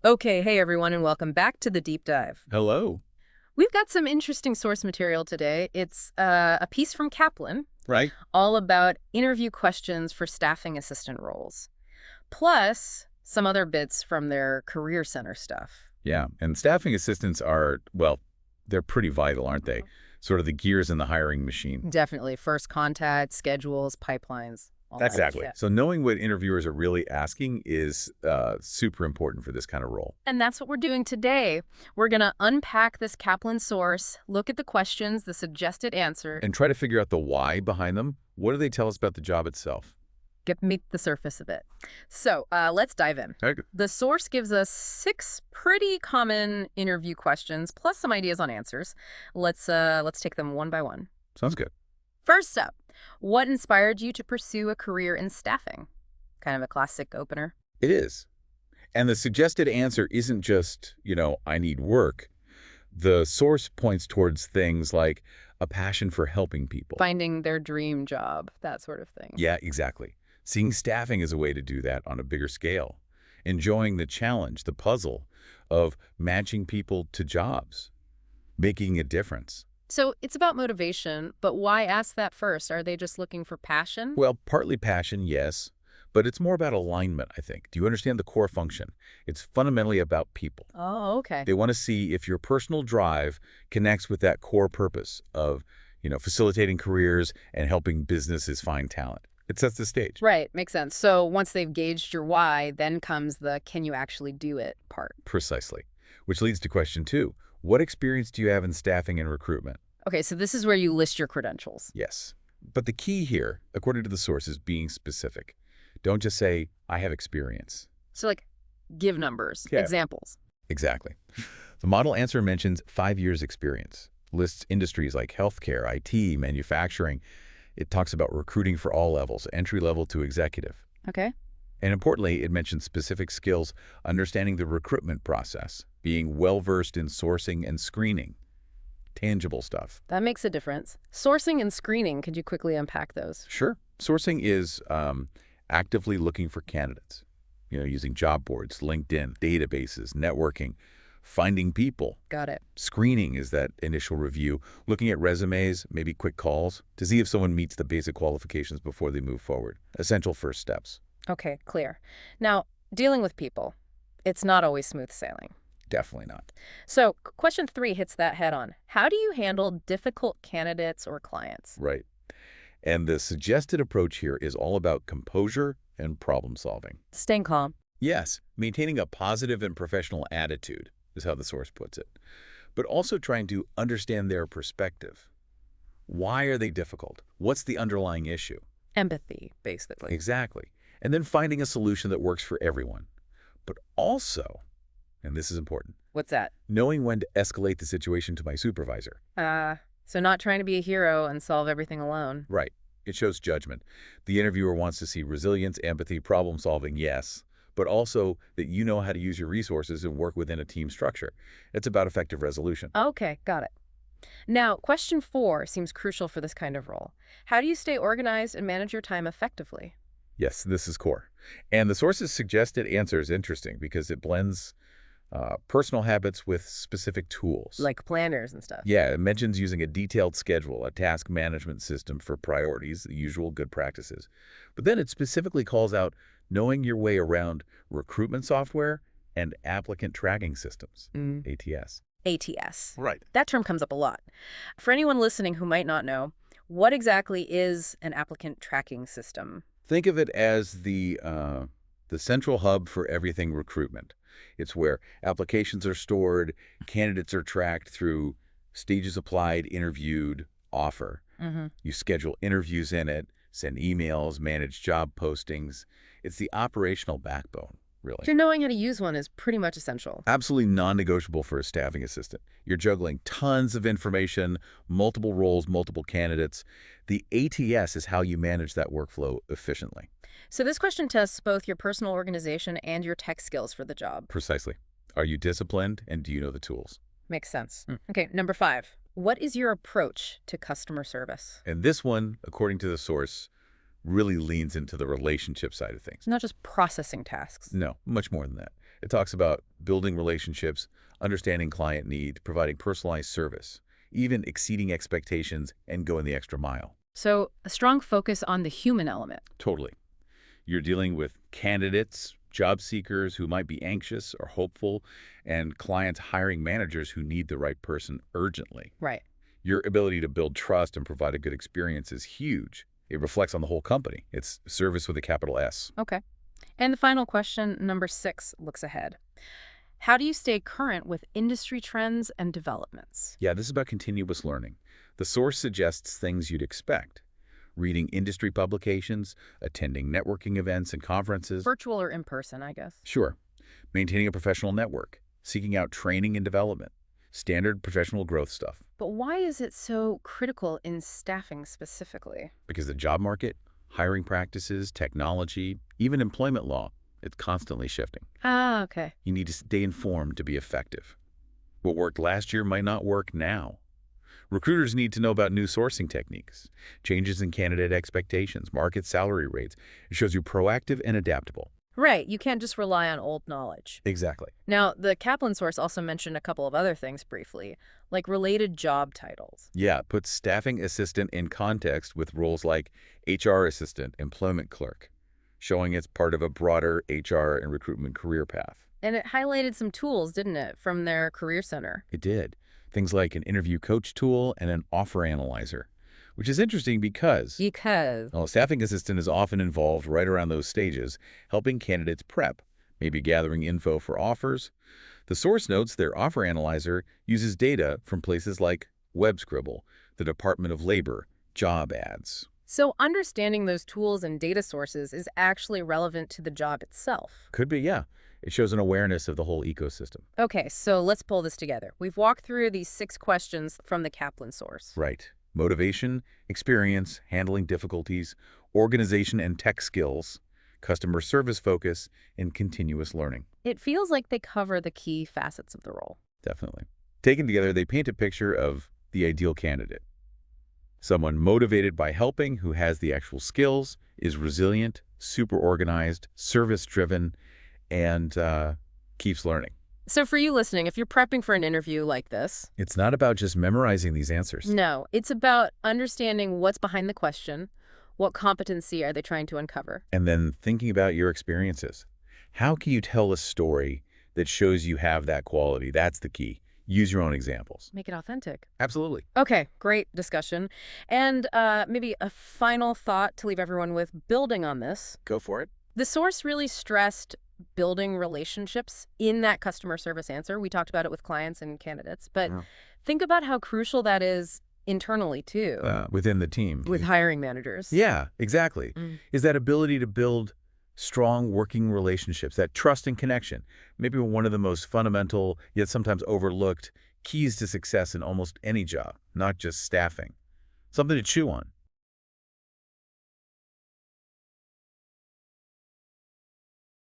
Okay, hey everyone, and welcome back to the deep dive. Hello. We've got some interesting source material today. It's a piece from Kaplan, Right? all about interview questions for staffing assistant roles, plus some other bits from their Career Center stuff. Yeah. And staffing assistants are, well, they're pretty vital, aren't they? Sort of the gears in the hiring machine. Definitely first contact, schedules, pipelines, all that Exactly. shit. So knowing what interviewers are really asking is super important for this kind of role. And that's what we're doing today. We're going to unpack this Kaplan source, look at the questions, the suggested answer, And try to figure out the why behind them. What do they tell us about the job itself? get meet the surface of it. So let's dive in. Okay. The source gives us 6 pretty common interview questions, plus some ideas on answers. Let's take them one by one. Sounds good. First up, what inspired you to pursue a career in staffing? Kind of a classic opener. It is. And the suggested answer isn't just, I need work. The source points towards things like a passion for helping people. Finding their dream job, that sort of thing. Yeah, exactly. Seeing staffing as a way to do that on a bigger scale. Enjoying the challenge, the puzzle of matching people to jobs, making a difference. So it's about motivation, but why ask that first? Are they just looking for passion? Well, partly passion, yes, but it's more about alignment, I think. Do you understand the core function? It's fundamentally about people. Oh, okay. They want to see if your personal drive connects with that core purpose of, facilitating careers and helping businesses find talent. It sets the stage. Right, makes sense. So once they've gauged your why, then comes the can you actually do it part. Precisely. Which leads to question 2. What experience do you have in staffing and recruitment? Okay, so this is where you list your credentials. Yes. But the key here, according to the source, is being specific. Don't just say, I have experience. So like give numbers, Yeah. examples. Exactly. The model answer mentions 5 years experience, lists industries like healthcare, IT, manufacturing. It talks about recruiting for all levels, entry level to executive. Okay. And importantly, it mentions specific skills, understanding the recruitment process, being well-versed in sourcing and screening, tangible stuff. That makes a difference. Sourcing and screening, could you quickly unpack those? Sure. Sourcing is actively looking for candidates, using job boards, LinkedIn, databases, networking, finding people. Got it. Screening is that initial review, looking at resumes, maybe quick calls, to see if someone meets the basic qualifications before they move forward. Essential first steps. Okay, clear. Now, dealing with people, it's not always smooth sailing. Definitely not. So question 3 hits that head on. How do you handle difficult candidates or clients? Right. And the suggested approach here is all about composure and problem solving. Staying calm. Yes, maintaining a positive and professional attitude is how the source puts it, but also trying to understand their perspective. Why are they difficult? What's the underlying issue? Empathy, basically. Exactly. And then finding a solution that works for everyone. But also, and this is important, What's that? knowing when to escalate the situation to my supervisor. So not trying to be a hero and solve everything alone. Right. It shows judgment. The interviewer wants to see resilience, empathy, problem solving, yes, but also that you know how to use your resources and work within a team structure. It's about effective resolution. Okay, got it. Now, question 4 seems crucial for this kind of role. How do you stay organized and manage your time effectively? Yes, this is core. And the source's suggested answer is interesting because it blends personal habits with specific tools. Like planners and stuff. Yeah, it mentions using a detailed schedule, a task management system for priorities, the usual good practices. But then it specifically calls out knowing your way around recruitment software and applicant tracking systems, ATS. ATS. Right. That term comes up a lot. For anyone listening who might not know, what exactly is an applicant tracking system? Think of it as the central hub for everything recruitment. It's where applications are stored, candidates are tracked through stages applied, interviewed, offer. You schedule interviews in it, send emails, manage job postings. It's the operational backbone, really. So knowing how to use one is pretty much essential. Absolutely non-negotiable for a staffing assistant. You're juggling tons of information, multiple roles, multiple candidates. The ATS is how you manage that workflow efficiently. So this question tests both your personal organization and your tech skills for the job. Precisely. Are you disciplined and do you know the tools? Makes sense. Okay, number 5. What is your approach to customer service? And this one, according to the source, really leans into the relationship side of things. It's not just processing tasks. No, much more than that. It talks about building relationships, understanding client need, providing personalized service, even exceeding expectations and going the extra mile. So a strong focus on the human element. Totally. You're dealing with candidates, job seekers who might be anxious or hopeful, and clients hiring managers who need the right person urgently. Right. Your ability to build trust and provide a good experience is huge. It reflects on the whole company. It's service with a capital S. Okay. And the final question, number 6, looks ahead. How do you stay current with industry trends and developments? Yeah, this is about continuous learning. The source suggests things you'd expect. Reading industry publications, attending networking events and conferences. Virtual or in person, I guess. Sure. Maintaining a professional network, seeking out training and development, standard professional growth stuff. But why is it so critical in staffing specifically? Because the job market, hiring practices, technology, even employment law, it's constantly shifting. Ah, okay. You need to stay informed to be effective. What worked last year might not work now. Recruiters need to know about new sourcing techniques, changes in candidate expectations, market salary rates. It shows you're proactive and adaptable. Right, you can't just rely on old knowledge. Exactly. Now, the Kaplan source also mentioned a couple of other things briefly, like related job titles. Yeah, put staffing assistant in context with roles like HR assistant, employment clerk, showing it's part of a broader HR and recruitment career path. And it highlighted some tools, didn't it, from their career center? It did. Things like an interview coach tool and an offer analyzer, which is interesting because well, a staffing assistant is often involved right around those stages, helping candidates prep, maybe gathering info for offers. The source notes their offer analyzer uses data from places like WebScribble, the Department of Labor, job ads. So understanding those tools and data sources is actually relevant to the job itself. Could be, yeah. It shows an awareness of the whole ecosystem. Okay, so let's pull this together. We've walked through these 6 questions from the Kaplan source. Right. Motivation, experience, handling difficulties, organization and tech skills, customer service focus, and continuous learning. It feels like they cover the key facets of the role. Definitely. Taken together, they paint a picture of the ideal candidate. Someone motivated by helping, who has the actual skills, is resilient, super organized, service-driven, and keeps learning. So for you listening, if you're prepping for an interview like this, It's not about just memorizing these answers. no, it's about understanding what's behind the question, what competency are they trying to uncover. And then thinking about your experiences. How can you tell a story that shows you have that quality? That's the key. Use your own examples. Make it authentic. Absolutely. Okay, great discussion. And maybe a final thought to leave everyone with building on this. Go for it. The source really stressed building relationships in that customer service answer. We talked about it with clients and candidates, but Yeah. think about how crucial that is internally too, Within the team. with hiring managers. Yeah, exactly. Mm. Is that ability to build strong working relationships, that trust and connection, maybe one of the most fundamental, yet sometimes overlooked, keys to success in almost any job, not just staffing. Something to chew on.